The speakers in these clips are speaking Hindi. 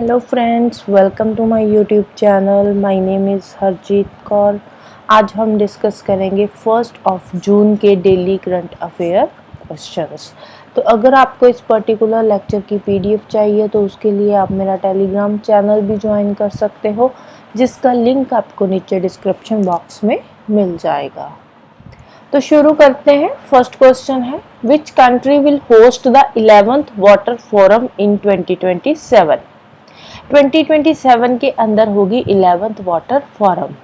Hello friends, welcome to my YouTube channel. My name is Harjeet Kaur. आज हम डिस्कस करेंगे 1 जून के डेली करंट अफेयर क्वेश्चंस। तो अगर आपको इस पर्टिकुलर लेक्चर की पीडीएफ चाहिए तो उसके लिए आप मेरा टेलीग्राम चैनल भी ज्वाइन कर सकते हो, जिसका लिंक आपको नीचे डिस्क्रिप्शन बॉक्स में मिल जाएगा। तो शुरू करते हैं। फर्स्ट क्वेश्चन है, which country will host the 11th water forum in 2027? 2027 के अंदर होगी 11th वाटर फोरम।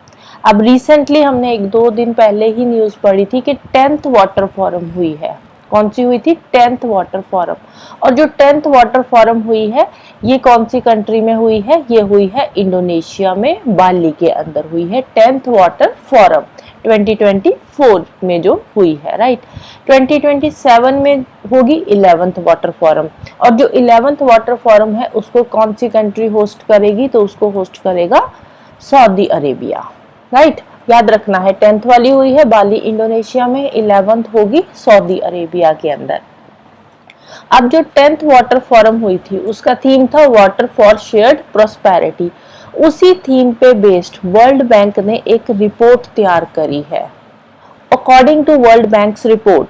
अब रिसेंटली हमने 1-2 दिन पहले ही न्यूज़ पढ़ी थी कि 10th वाटर फोरम हुई है। कौन सी हुई थी? 10th water forum. और जो 10th वाटर फोरम हुई है ये कौन सी कंट्री में हुई है? ये हुई है इंडोनेशिया में, बाली के अंदर हुई है 10th वाटर फोरम 2024 में जो हुई है, राइट। 2027 में होगी 11th वाटर फोरम। और जो 11th वाटर फोरम है उसको कौन सी कंट्री होस्ट करेगी? तो उसको होस्ट करेगा सऊदी अरेबिया, राइट। याद रखना है, 10th वाली हुई है बाली इंडोनेशिया में, 11th होगी सऊदी अरेबिया के अंदर। अब जो 10th वाटर फोरम हुई थी उसका थीम था वाटर फॉर शेयर्ड प्रोस्पेरिटी। उसी थीम पे बेस्ड वर्ल्ड बैंक ने एक रिपोर्ट तैयार करी है। According to World Bank's report,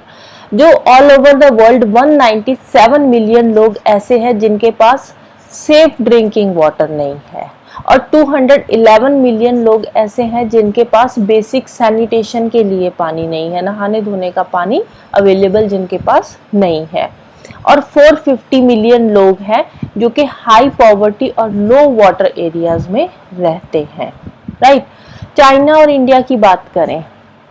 जो all over the world 197 million लोग ऐसे हैं जिनके पास सेफ ड्रिंकिंग वाटर नहीं है, और 211 मिलियन लोग ऐसे हैं जिनके पास बेसिक सैनिटेशन के लिए पानी नहीं है, नहाने धोने का पानी अवेलेबल जिनके पास नहीं है। और 450 मिलियन लोग हैं जो कि हाई पॉवर्टी और लो वाटर एरियाज में रहते हैं, राइट। चाइना और इंडिया की बात करें,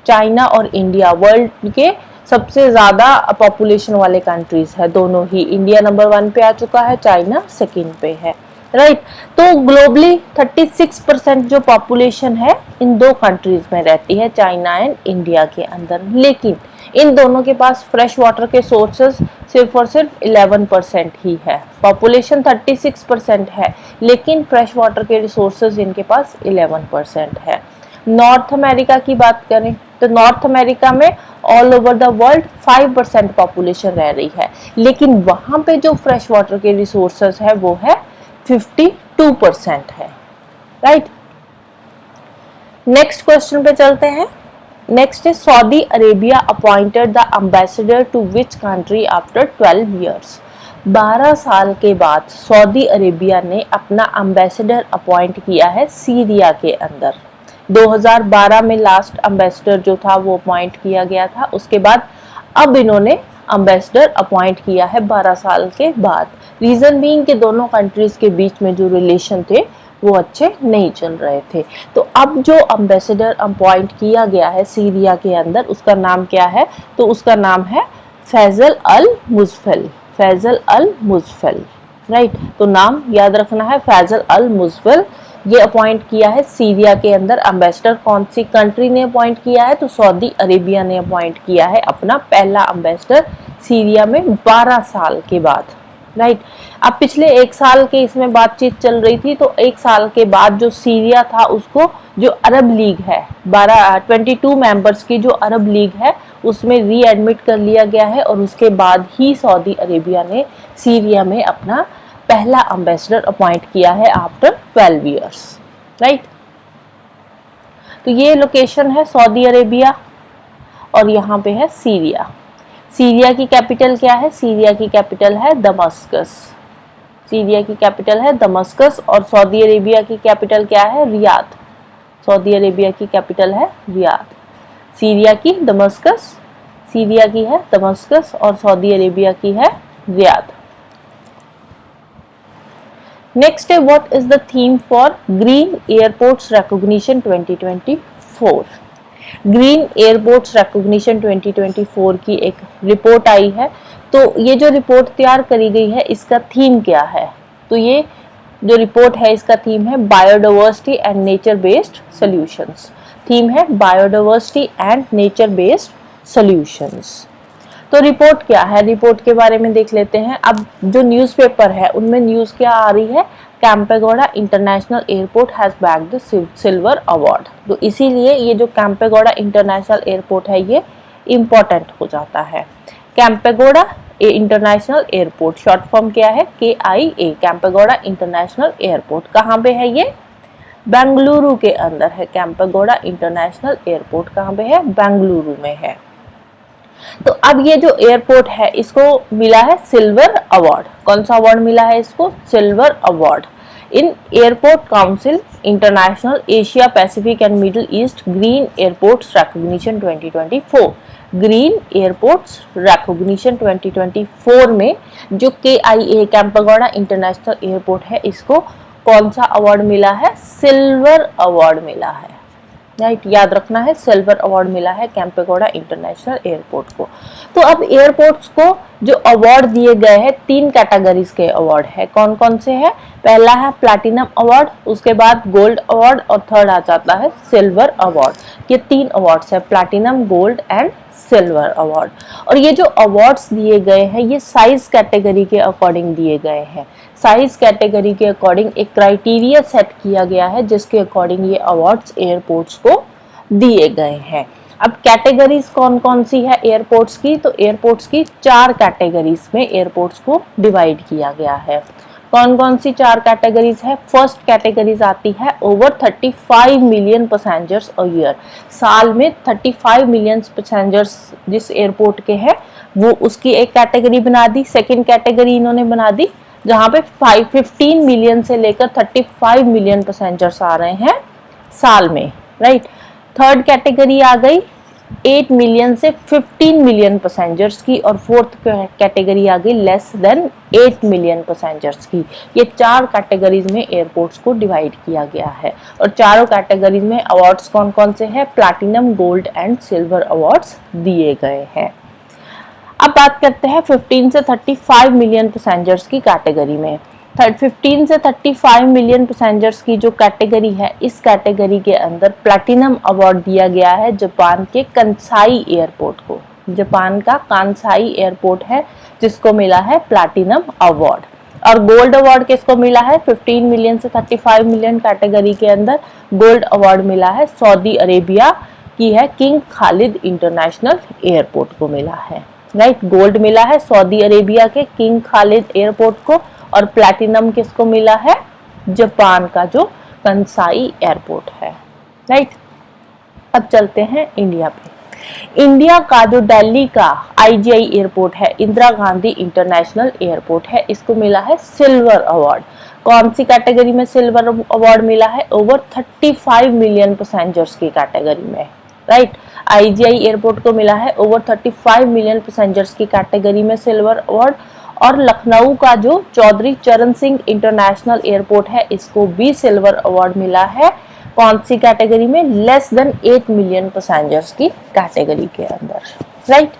चाइना और इंडिया वर्ल्ड के सबसे ज्यादा पॉपुलेशन वाले कंट्रीज है दोनों ही। इंडिया नंबर 1 पे आ चुका है, चाइना सेकंड पे है, राइट। तो ग्लोबली 36% जो पॉपुलेशन है इन दो कंट्रीज में रहती है, चाइना एंड इंडिया के अंदर। लेकिन इन दोनों के पास फ्रेश वाटर के सोर्सेस सिर्फ और सिर्फ 11% ही है। पॉपुलेशन 36% है लेकिन फ्रेश वाटर के रिसोर्सेज इनके पास 11% है। नॉर्थ अमेरिका की बात करें तो नॉर्थ अमेरिका में all over the world 5% population रह रही है, लेकिन वहां पे जो फ्रेश वाटर के रिसोर्सेज है वो है 52% है, राइट। नेक्स्ट क्वेश्चन पे चलते हैं। नेक्स्ट है, Saudi Arabia appointed the ambassador to which country after 12 years? 12 साल के बाद सऊदी अरेबिया ने अपना एम्बेसडर अपॉइंट किया है सीरिया के अंदर। 2012 में लास्ट एम्बेसडर जो था वो अपॉइंट किया गया था, उसके बाद अब इन्होंने एम्बेसडर अपॉइंट किया है 12 साल के बाद। रीजन बीइंग कि दोनों कंट्रीज के बीच में जो रिलेशन थे वो अच्छे नहीं चल रहे थे। तो अब जो एम्बेसडर अपॉइंट किया गया है सीरिया के अंदर, उसका नाम क्या है? तो उसका नाम है फैजल अल मुजफल। फैजल अल मुजफल, राइट। तो नाम याद रखना है, फैजल अल मुजफल। ये अपॉइंट किया है सीरिया के अंदर एम्बेसडर। कौन सी कंट्री ने अपॉइंट किया है? तो सऊदी अरेबिया ने अपॉइंट किया है अपना पहला एम्बेसडर सीरिया में 12 साल के बाद, राइट। अब पिछले 1 साल के इसमें बातचीत चल रही थी, तो 1 साल के बाद जो सीरिया था उसको जो अरब लीग है 22 मेंबर्स की जो अरब लीग है उसमें रीएडमिट कर लिया गया है, और उसके बाद ही सऊदी अरेबिया ने सीरिया में अपना पहला एम्बेसडर अपॉइंट किया है आफ्टर 12 इयर्स, राइट। तो ये लोकेशन है सऊदी अरेबिया और यहाँ पे है सीरिया। सीरिया की कैपिटल क्या है? सीरिया की कैपिटल है दमस्कस। सीरिया की कैपिटल है दमस्कस। और सऊदी अरेबिया की कैपिटल क्या है? रियाद। सऊदी अरेबिया की कैपिटल है रियाद। सीरिया की दमस्कस, सीरिया की है दमस्कस और सऊदी अरेबिया की है रियाद। नेक्स्ट है, what is the theme for green airports recognition 2024? Green airports recognition 2024 की एक रिपोर्ट आई है। तो ये जो रिपोर्ट तैयार करी गई है इसका थीम क्या है? तो ये जो रिपोर्ट है इसका थीम है biodiversity and nature based solutions. Theme है biodiversity and nature based solutions. तो रिपोर्ट क्या है? रिपोर्ट के बारे में देख लेते हैं। अब जो न्यूज़पेपर है उनमें न्यूज़ क्या आ रही है? Kempegowda international airport has bagged the silver award. तो इसीलिए ये जो कैंपेगौड़ा इंटरनेशनल एयरपोर्ट है ये इम्पोर्टेंट हो जाता है। Kempegowda international airport, short form क्या है, KIA, कैंपेगौड़ा इंटरनेशनल एयरपोर्ट। कहाँ पे है ये, बेंगलुरु के अंदर है। कैंपेगौड़ा इंटरनेशनल एयरपोर्ट कहाँ पे है, बेंगलुरु में है। तो अब ये जो एयरपोर्ट है इसको मिला है सिल्वर अवार्ड। कौन सा अवार्ड मिला है इसको, silver award in airport council international Asia Pacific and middle east green airports recognition 2024। Green airports recognition 2024 में जो KIA कैंपेगौड़ा इंटरनेशनल एयरपोर्ट है इसको कौन सा अवार्ड मिला है, सिल्वर अवार्ड मिला है। राइट, याद रखना है, सिल्वर अवार्ड मिला है कैंपेगौड़ा इंटरनेशनल एयरपोर्ट को। तो अब एयरपोर्ट्स को जो अवार्ड दिए गए हैं 3 कैटेगरीज के अवार्ड है। कौन कौन से हैं, पहला है प्लैटिनम अवार्ड, उसके बाद गोल्ड अवार्ड और थर्ड आ जाता है सिल्वर अवार्ड। ये 3 अवार्ड्स है, platinum, gold and silver award. और ये जो अवार्ड्स दिए गए हैं ये साइज कैटेगरी के अकॉर्डिंग दिए गए हैं। साइज कैटेगरी के अकॉर्डिंग एक क्राइटेरिया सेट किया गया है जिसके अकॉर्डिंग ये अवार्ड्स एयरपोर्ट्स को दिए गए हैं। अब कैटेगरीज कौन कौन सी है एयरपोर्ट्स की, तो एयरपोर्ट्स की 4 कैटेगरीज में एयरपोर्ट्स को डिवाइड किया गया है। कौन कौन सी 4 कैटेगरीज है, फर्स्ट कैटेगरीज आती है over 35 million passengers a year. साल में 35 मिलियन पैसेंजर्स जिस एयरपोर्ट के हैं वो उसकी एक कैटेगरी बना दी। सेकेंड कैटेगरी इन्होंने बना दी जहां पे 15 मिलियन से लेकर 35 मिलियन पैसेंजर्स आ रहे हैं साल में। राइट, थर्ड कैटेगरी आ गई 8 मिलियन से 15 मिलियन पैसेंजर्स की, और फोर्थ कैटेगरी आ गई लेस देन 8 मिलियन पैसेंजर्स की। ये 4 कैटेगरीज में एयरपोर्ट्स को डिवाइड किया गया है। और चारों कैटेगरीज में अवार्ड्स कौन कौन से हैं, platinum, gold and silver awards दिए गए हैं। अब बात करते हैं 15 से 35 मिलियन पैसेंजर्स की कैटेगरी में। 15 से 35 मिलियन पैसेंजर्स की जो कैटेगरी है इस कैटेगरी के अंदर प्लैटिनम अवार्ड दिया गया है जापान के कंसाई एयरपोर्ट को। जापान का कांसाई एयरपोर्ट है जिसको मिला है प्लैटिनम अवार्ड। और गोल्ड अवार्ड किसको मिला है, 15 मिलियन से 35 मिलियन कैटेगरी के अंदर गोल्ड अवार्ड मिला है सऊदी अरेबिया की है किंग खालिद इंटरनेशनल एयरपोर्ट को मिला है। राइट, गोल्ड मिला है सऊदी अरेबिया के किंग खालिद एयरपोर्ट को, और प्लैटिनम किसको मिला है, जापान का जो कंसाई एयरपोर्ट है। राइट, अब चलते हैं इंडिया पे। इंडिया का जो दिल्ली का IGI एयरपोर्ट है, इंदिरा गांधी इंटरनेशनल एयरपोर्ट है, इसको मिला है सिल्वर अवार्ड। कौन सी कैटेगरी में सिल्वर अवार्ड मिला है, ओवर 35 मिलियन पैसेंजर्स की कैटेगरी में। राइट, IGI एयरपोर्ट को मिला है ओवर 35 मिलियन पैसेंजर्स की कैटेगरी में सिल्वर अवार्ड। और लखनऊ का जो चौधरी चरण सिंह इंटरनेशनल एयरपोर्ट है इसको भी सिल्वर अवार्ड मिला है। कौन सी कैटेगरी में, लेस देन 8 मिलियन पैसेंजर्स की कैटेगरी के अंदर। Right,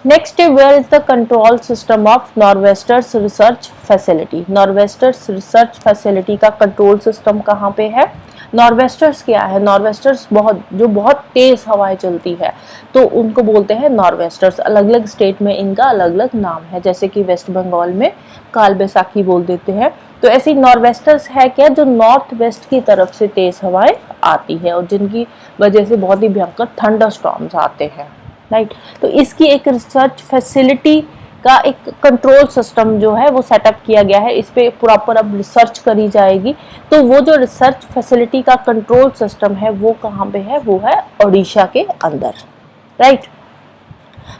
next where is the control system of norwesters research facility. Norwesters research facility का कंट्रोल सिस्टम कहाँ पे है। नॉर्वेस्टर्स क्या है, नॉर्वेस्टर्स बहुत तेज हवाएं चलती है तो उनको बोलते हैं नॉर्वेस्टर्स। अलग अलग स्टेट में इनका अलग अलग नाम है, जैसे कि वेस्ट बंगाल में काल बैसाखी बोल देते हैं। तो ऐसी नॉर्वेस्टर्स है क्या, जो नॉर्थ वेस्ट की तरफ से तेज हवाएं आती है और जिनकी वजह से बहुत ही भयंकर थंडर स्टॉर्म्स आते हैं। राइट, तो इसकी एक रिसर्च फैसिलिटी का एक कंट्रोल सिस्टम जो है वो सेटअप किया गया है। इस पे प्रॉपर अब रिसर्च करी जाएगी। तो वो जो रिसर्च फैसिलिटी का कंट्रोल सिस्टम है वो कहाँ पे है, वो है ओडिशा के अंदर। राइट,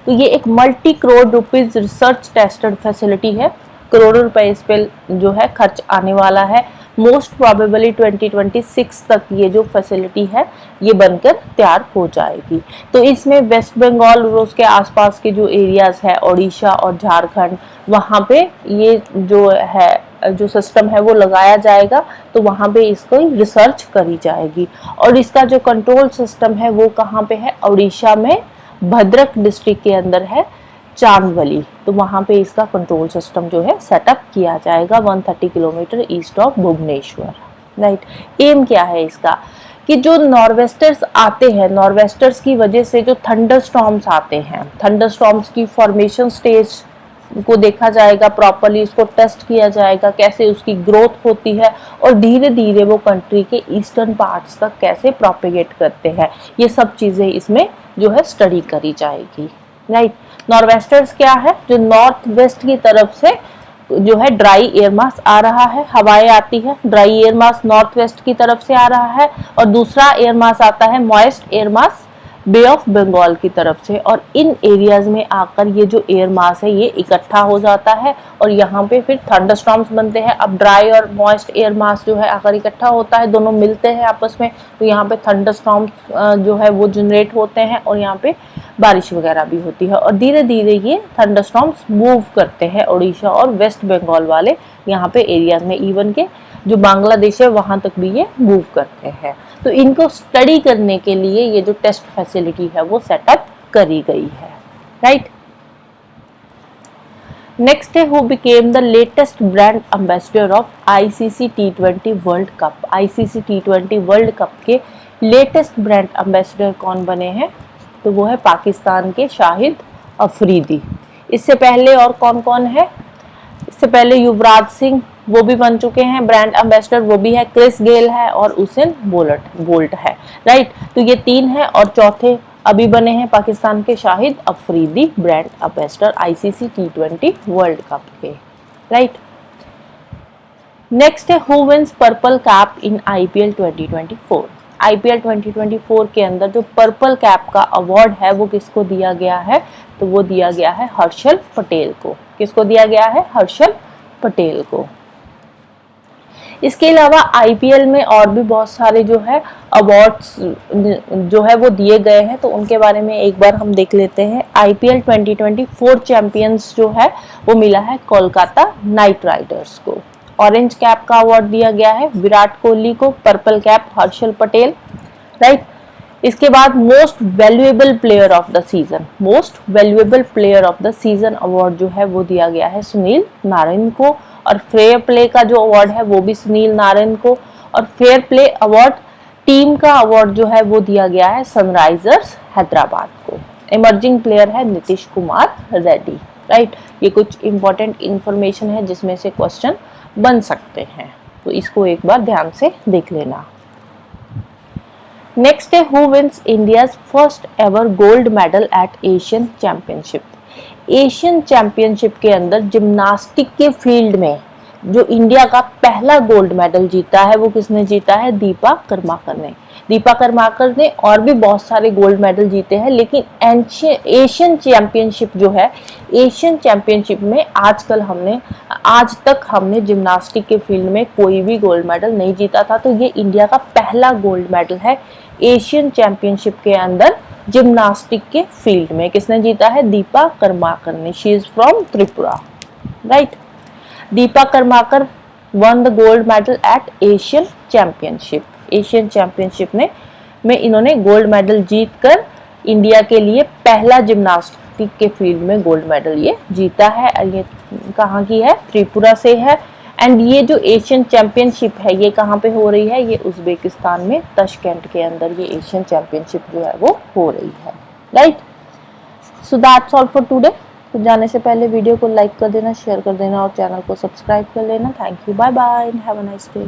तो ये एक multi crore rupees research tested facility है। करोड़ों रुपए इस पे जो है खर्च आने वाला है। मोस्ट प्रोबेबली 2026 तक ये जो फैसिलिटी है ये बनकर तैयार हो जाएगी। तो इसमें वेस्ट बंगाल और उसके आसपास के जो एरियाज है, ओडिशा और झारखंड, वहाँ पे ये जो है जो सिस्टम है वो लगाया जाएगा। तो वहाँ पे इसको रिसर्च करी जाएगी। और इसका जो कंट्रोल सिस्टम है वो कहाँ पे है, ओडिशा में भद्रक डिस्ट्रिक्ट के अंदर है चांदवली। तो वहाँ पे इसका कंट्रोल सिस्टम जो है सेटअप किया जाएगा 130 kilometre east of Bhubaneswar. Right, एम क्या है इसका कि जो नॉर्वेस्टर्स आते हैं, नॉर्वेस्टर्स की वजह से जो थंडर स्टॉर्म्स आते हैं, थंडर स्टॉर्म्स की फॉर्मेशन स्टेज को देखा जाएगा, प्रॉपरली इसको टेस्ट किया जाएगा कैसे उसकी ग्रोथ होती है और धीरे धीरे वो कंट्री के ईस्टर्न पार्ट्स तक कैसे प्रोपेगेट करते हैं, ये सब चीज़ें इसमें जो है स्टडी करी जाएगी। राइट, नॉर्वेस्टर्स क्या है, जो नॉर्थ वेस्ट की तरफ से जो है ड्राई एयर मास आ रहा है, हवाएं आती है, dry air mass north west की तरफ से आ रहा है, और दूसरा एयर मास आता है moist air mass Bay of Bengal की तरफ से, और इन एरियाज में आकर ये जो एयर मास है ये इकट्ठा हो जाता है और यहाँ पे फिर थंडरस्टॉर्म्स बनते हैं। अब ड्राई और मॉइस्ट एयर मास जो है आकर इकट्ठा होता है, दोनों मिलते हैं आपस में, तो यहाँ पे थंडरस्टॉर्म्स जो है वो जनरेट होते हैं और यहाँ पे बारिश वगैरह भी होती है, और धीरे धीरे ये थंडरस्टॉर्म्स मूव करते हैं उड़ीसा और वेस्ट बंगाल वाले यहाँ पे एरियाज में, इवन के जो बांग्लादेश है वहां तक भी ये मूव करते हैं। तो इनको स्टडी करने के लिए ये जो टेस्ट फैसिलिटी है वो सेटअप करी गई है, राइट। नेक्स्ट है who became the latest brand ambassador of ICC T20 world cup. ICC T20 world cup के लेटेस्ट ब्रांड एम्बेसडर कौन बने हैं, तो वो है पाकिस्तान के शाहिद अफरीदी। इससे पहले और कौन कौन है, इससे पहले युवराज सिंह वो भी बन चुके हैं ब्रांड एम्बेसडर, वो भी है, क्रिस गेल है और उसेन बोल्ट है, राइट। तो ये तीन है और चौथे अभी बने हैं पाकिस्तान के Shahid Afridi brand ambassador ICC T20 world cup के, राइट। नेक्स्ट है who wins purple cap in IPL 2024। IPL 2024 के अंदर जो पर्पल कैप का अवार्ड है वो किसको दिया गया है, तो वो दिया गया है हर्षल पटेल को। किसको दिया गया है, हर्षल पटेल को। इसके अलावा आईपीएल में और भी बहुत सारे जो है अवार्ड्स जो है वो दिए गए हैं, तो उनके बारे में एक बार हम देख लेते हैं। आईपीएल 2024 चैंपियंस जो है वो मिला है कोलकाता नाइट राइडर्स को। ऑरेंज कैप का अवार्ड दिया गया है विराट कोहली को, purple cap Harshal Patel, right. इसके बाद most valuable player of the season, most valuable player of the season award जो है वो दिया गया है सुनील नारायण को, और फेयर प्ले का जो अवार्ड है वो भी सुनील नारायण को, और फेयर प्ले अवार्ड टीम का अवार्ड जो है वो दिया गया है सनराइजर्स हैदराबाद को। इमर्जिंग प्लेयर है नीतीश कुमार रेड्डी, राइट। ये कुछ इंपॉर्टेंट इंफॉर्मेशन है जिसमें से क्वेश्चन बन सकते हैं, तो इसको एक बार ध्यान से देख लेना। नेक्स्ट है who wins India's first ever gold medal at Asian championship. Asian championship के अंदर जिम्नास्टिक के फील्ड में जो इंडिया का पहला गोल्ड मेडल जीता है वो किसने जीता है, दीपा करमाकर ने। दीपा करमाकर ने और भी बहुत सारे गोल्ड मेडल जीते हैं, लेकिन एशियन चैंपियनशिप जो है, एशियन चैंपियनशिप में आज तक हमने जिम्नास्टिक के फील्ड में कोई भी गोल्ड मेडल नहीं जीता था, तो ये इंडिया का पहला गोल्ड मेडल है एशियन चैंपियनशिप के अंदर जिम्नास्टिक के फील्ड में। किसने जीता है, दीपा करमाकर ने। She is from Tripura, right. Deepa Karmakar one the gold medal at Asian championship. Asian championship में इन्होंने गोल्ड मेडल जीतकर इंडिया के लिए पहला जिम्नास्टिक के फील्ड में गोल्ड मेडल ये जीता है। ये कहाँ की है, त्रिपुरा से है। एंड ये जो एशियन चैंपियनशिप है ये कहाँ पे हो रही है, ये उज्बेकिस्तान में ताशकंद के अंदर ये एशियन चैंपियनशिप जो है वो हो रही है, right. So that's all for today. तो जाने से पहले वीडियो को लाइक कर देना, शेयर कर देना और चैनल को सब्सक्राइब कर लेना। Thank you, bye bye, have a nice day.